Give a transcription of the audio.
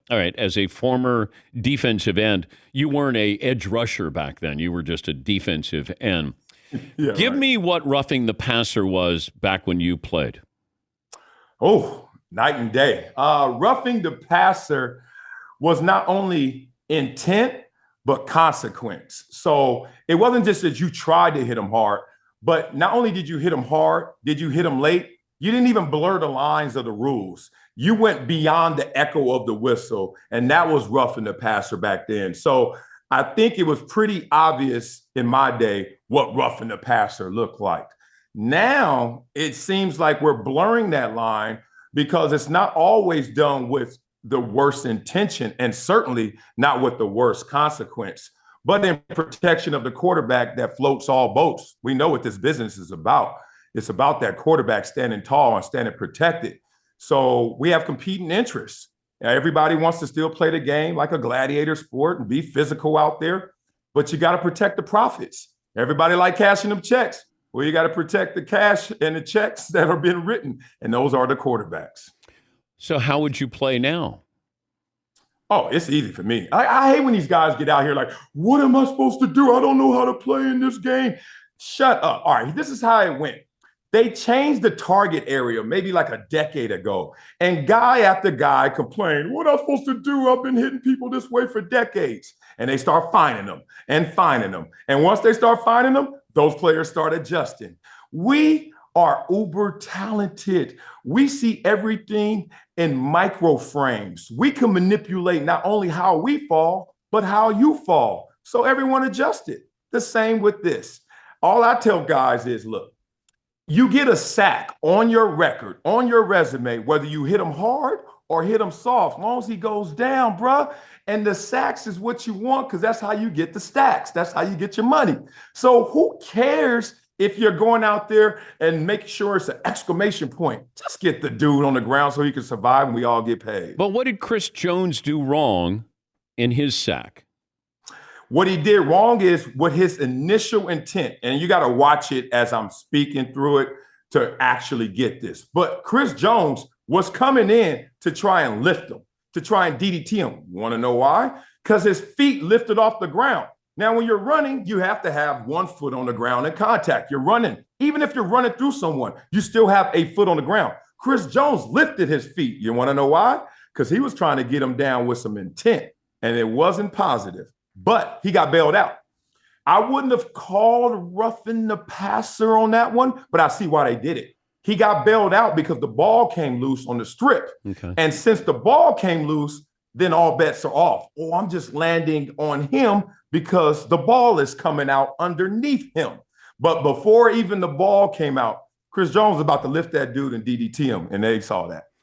All right. As a former defensive end, you weren't a edge rusher back then. You were just a defensive end. Yeah, Give right. me what roughing the passer was back when you played. Oh, night and day. Roughing the passer was not only intent, but consequence. So it wasn't just that you tried to hit him hard, but not only did you hit him hard, did you hit him late? You didn't even blur the lines of the rules. You went beyond the echo of the whistle, and that was roughing the passer back then. So I think it was pretty obvious in my day what roughing the passer looked like. Now it seems like we're blurring that line because it's not always done with the worst intention and certainly not with the worst consequence, but in protection of the quarterback that floats all boats. We know what this business is about. It's about that quarterback standing tall and standing protected. So we have competing interests. Everybody wants to still play the game like a gladiator sport and be physical out there, but you got to protect the profits. Everybody like cashing them checks. Well, you got to protect the cash and the checks that are being written, and those are the quarterbacks. So, how would you play now? Oh, it's easy for me. I hate when these guys get out here like, what am I supposed to do? I don't know how to play in this game. Shut up. All right, this is how it went. They changed the target area maybe like a decade ago. And guy after guy complained, what am I supposed to do? I've been hitting people this way for decades. And they start finding them and finding them. And once they start finding them, those players start adjusting. We are uber talented. We see everything in micro frames. We can manipulate not only how we fall, but how you fall. So everyone adjusted. The same with this. All I tell guys is, look, you get a sack on your record, on your resume, whether you hit him hard or hit him soft, as long as he goes down, bruh. And the sacks is what you want because that's how you get the stacks. That's how you get your money. So who cares if you're going out there and make sure it's an exclamation point? Just get the dude on the ground so he can survive and we all get paid. But what did Chris Jones do wrong in his sack? What he did wrong is what his initial intent, and you got to watch it as I'm speaking through it to actually get this. But Chris Jones was coming in to try and lift him, to try and DDT him. You want to know why? Because his feet lifted off the ground. Now, when you're running, you have to have one foot on the ground in contact. You're running. Even if you're running through someone, you still have a foot on the ground. Chris Jones lifted his feet. You want to know why? Because he was trying to get him down with some intent, and it wasn't positive. But he got bailed out. I wouldn't have called roughing the passer on that one, but I see why they did it. He got bailed out because the ball came loose on the strip. Okay. And since the ball came loose, then all bets are off. Oh, I'm just landing on him because the ball is coming out underneath him. But before even the ball came out, Chris Jones was about to lift that dude and DDT him, and they saw that.